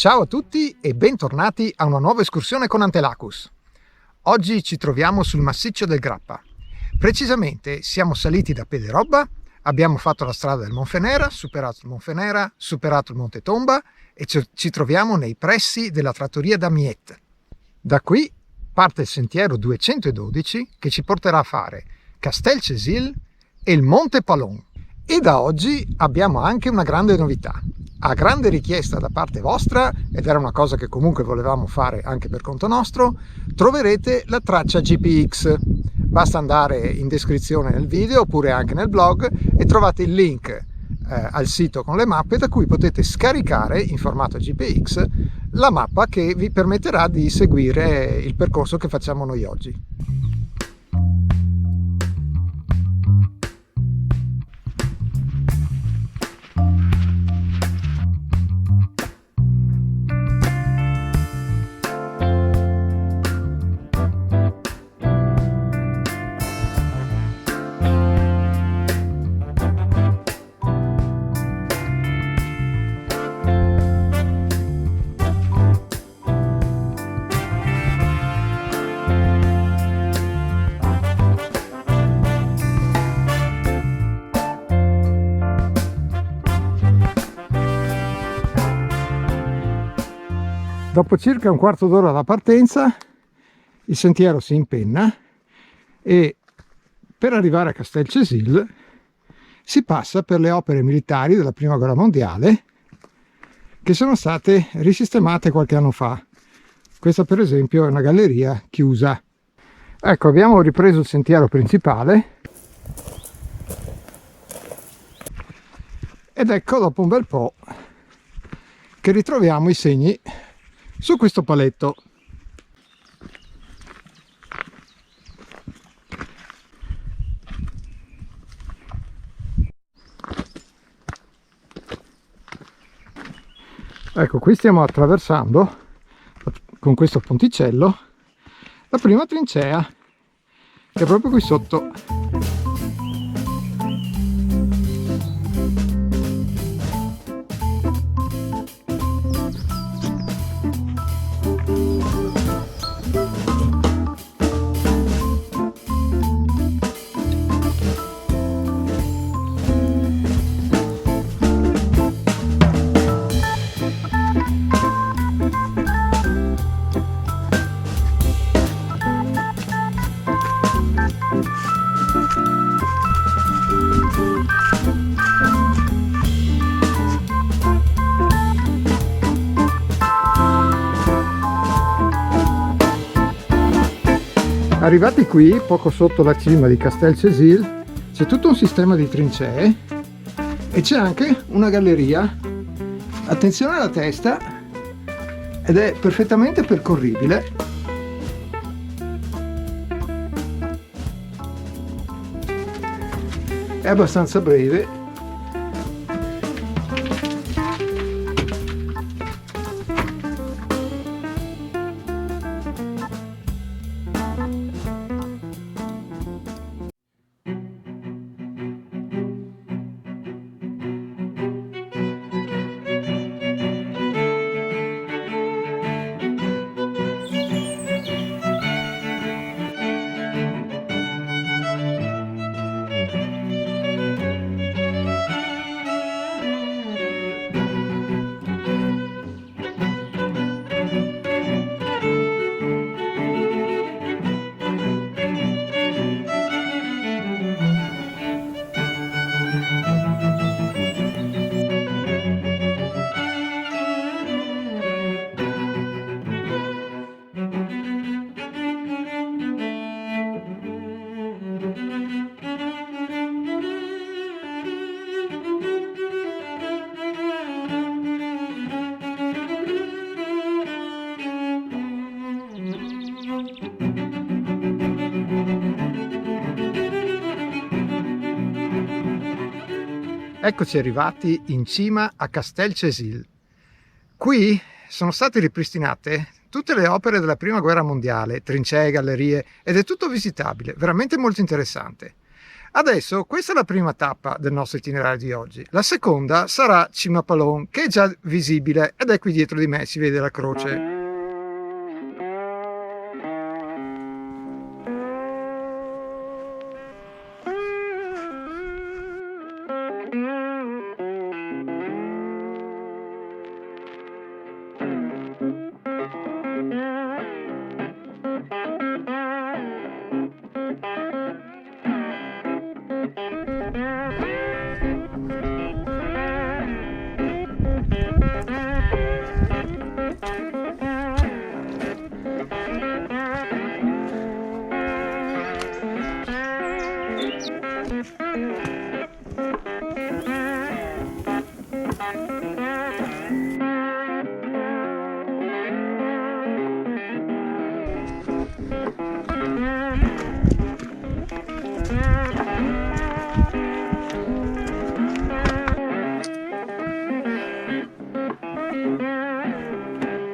Ciao a tutti e bentornati a una nuova escursione con Antelacus. Oggi ci troviamo sul massiccio del Grappa. Precisamente siamo saliti da Pederobba, abbiamo fatto la strada del Monfenera, superato il Monfenera, superato il Monte Tomba e ci troviamo nei pressi della trattoria d'Amiette. Da qui parte il sentiero 212 che ci porterà a fare Castelcesil e il Monte Palon. E da oggi abbiamo anche una grande novità. A grande richiesta da parte vostra, ed era una cosa che comunque volevamo fare anche per conto nostro, troverete la traccia GPX. Basta andare in descrizione nel video oppure anche nel blog e trovate il link al sito con le mappe da cui potete scaricare in formato GPX la mappa che vi permetterà di seguire il percorso che facciamo noi oggi. Dopo circa un quarto d'ora dalla partenza il sentiero si impenna e per arrivare a Castelcesil si passa per le opere militari della Prima Guerra Mondiale che sono state risistemate qualche anno fa. Questa per esempio è una galleria chiusa. Ecco, abbiamo ripreso il sentiero principale ed ecco dopo un bel po' che ritroviamo i segni su questo paletto. Ecco, qui stiamo attraversando con questo ponticello la prima trincea che è proprio qui sotto. Arrivati qui, poco sotto la cima di Castelcesil, c'è tutto un sistema di trincee e c'è anche una galleria. Attenzione alla testa, ed è perfettamente percorribile. È abbastanza breve. Eccoci arrivati in cima a Castelcesil. Qui sono state ripristinate tutte le opere della Prima Guerra Mondiale, trincee, gallerie, ed è tutto visitabile, veramente molto interessante. Adesso questa è la prima tappa del nostro itinerario di oggi. La seconda sarà Cima Palon, che è già visibile ed è qui dietro di me, si vede la croce.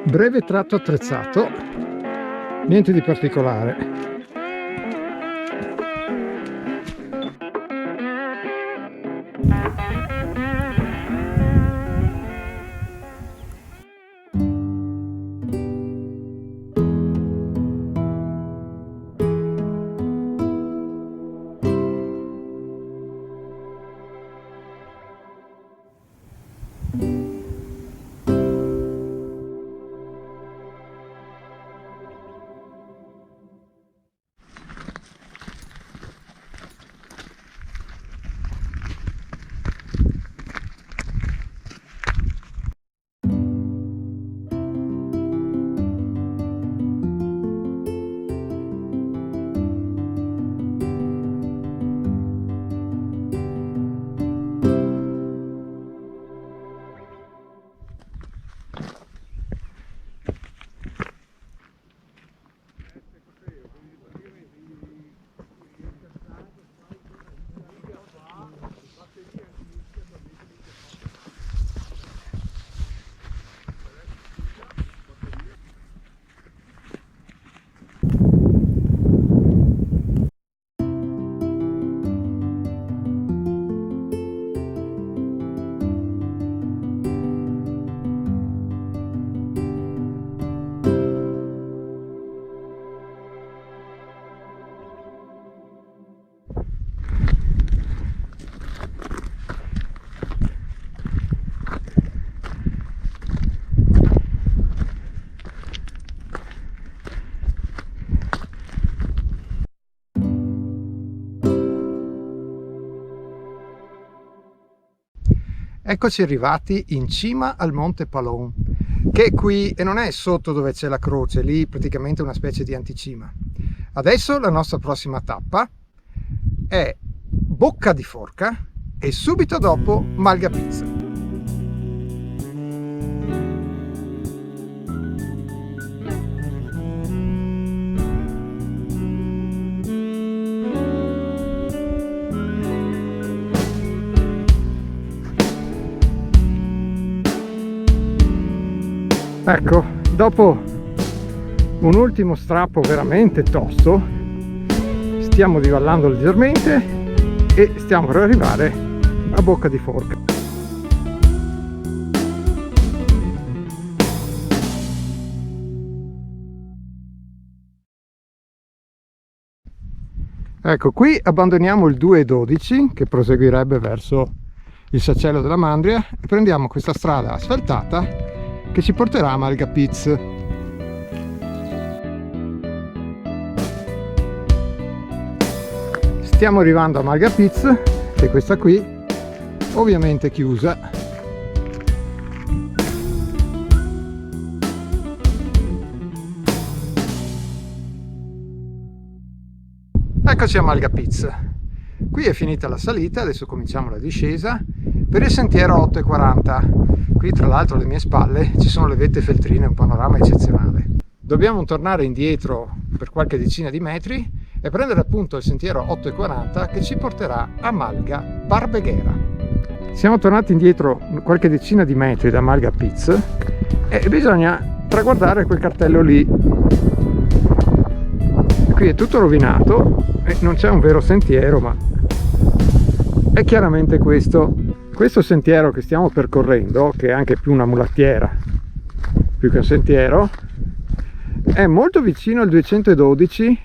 Breve tratto attrezzato, niente di particolare. Eccoci arrivati in cima al Monte Palon, che è qui e non è sotto dove c'è la croce, lì praticamente una specie di anticima. Adesso la nostra prossima tappa è Bocca di Forca e subito dopo Malgapizzo. Ecco, dopo un ultimo strappo veramente tosto, stiamo divallando leggermente e stiamo per arrivare a Bocca di Forca. Ecco, qui abbandoniamo il 2,12 che proseguirebbe verso il Sacello della Mandria e prendiamo questa strada asfaltata che ci porterà a Malgapizzo. Stiamo arrivando a Malgapizzo, che è questa qui, ovviamente chiusa. Eccoci a Malgapizzo. Qui è finita la salita, adesso cominciamo la discesa per il sentiero 8,40. Qui tra l'altro alle mie spalle ci sono le vette feltrine, un panorama eccezionale. Dobbiamo tornare indietro per qualche decina di metri e prendere appunto il sentiero 8,40 che ci porterà a Malga Barbeghera. Siamo tornati indietro qualche decina di metri da Malgapizzo e bisogna traguardare quel cartello lì. Qui è tutto rovinato e non c'è un vero sentiero, ma è chiaramente questo sentiero che stiamo percorrendo, che è anche più una mulattiera più che un sentiero, è molto vicino al 212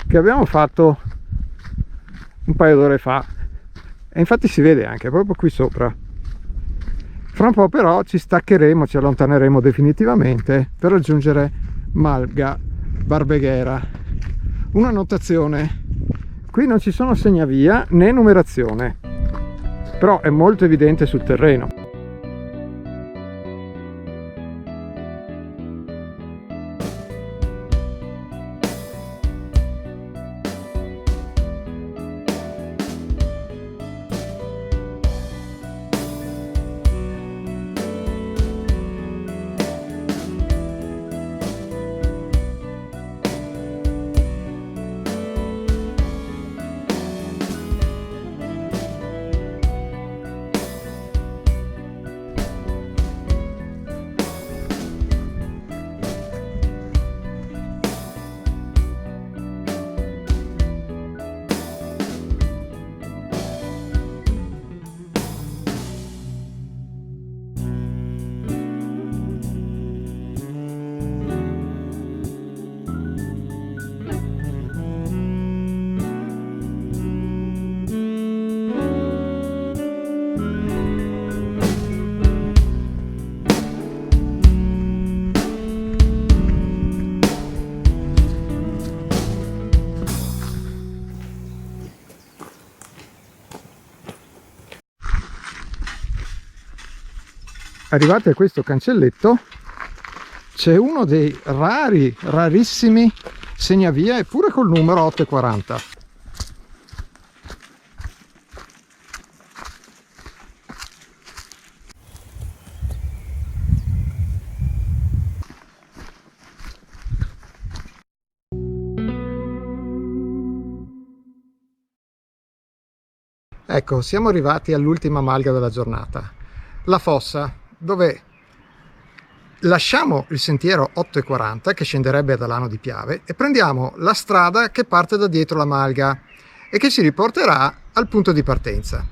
che abbiamo fatto un paio d'ore fa, e infatti si vede anche proprio qui sopra. Fra un po' però ci staccheremo, ci allontaneremo definitivamente per raggiungere Malga Barbeghera. Una notazione: qui non ci sono segnavia né numerazione, però è molto evidente sul terreno. Arrivati a questo cancelletto c'è uno dei rarissimi segnavia, eppure col numero 840. Ecco, siamo arrivati all'ultima malga della giornata, la fossa, dove lasciamo il sentiero 840 che scenderebbe ad Alano di Piave e prendiamo la strada che parte da dietro la malga e che ci riporterà al punto di partenza.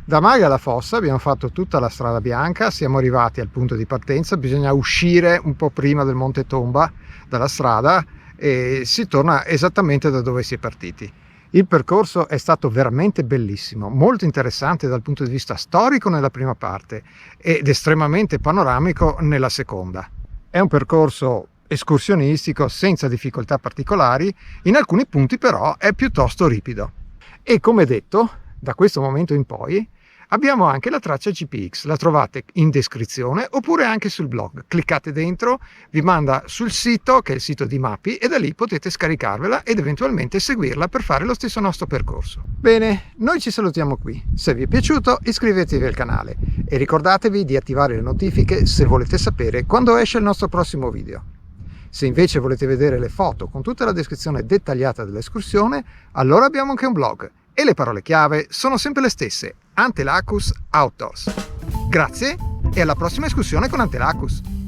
Da Malga alla fossa abbiamo fatto tutta la strada bianca, siamo arrivati al punto di partenza, bisogna uscire un po' prima del Monte Tomba dalla strada e si torna esattamente da dove si è partiti. Il percorso è stato veramente bellissimo, molto interessante dal punto di vista storico nella prima parte ed estremamente panoramico nella seconda. È un percorso escursionistico senza difficoltà particolari, in alcuni punti però è piuttosto ripido. E come detto, da questo momento in poi abbiamo anche la traccia GPX, la trovate in descrizione oppure anche sul blog. Cliccate dentro, vi manda sul sito, che è il sito di Mappi, e da lì potete scaricarvela ed eventualmente seguirla per fare lo stesso nostro percorso. Bene, noi ci salutiamo qui. Se vi è piaciuto iscrivetevi al canale e ricordatevi di attivare le notifiche se volete sapere quando esce il nostro prossimo video. Se invece volete vedere le foto con tutta la descrizione dettagliata dell'escursione, allora abbiamo anche un blog. E le parole chiave sono sempre le stesse: Antelacus Outdoors. Grazie e alla prossima escursione con Antelacus!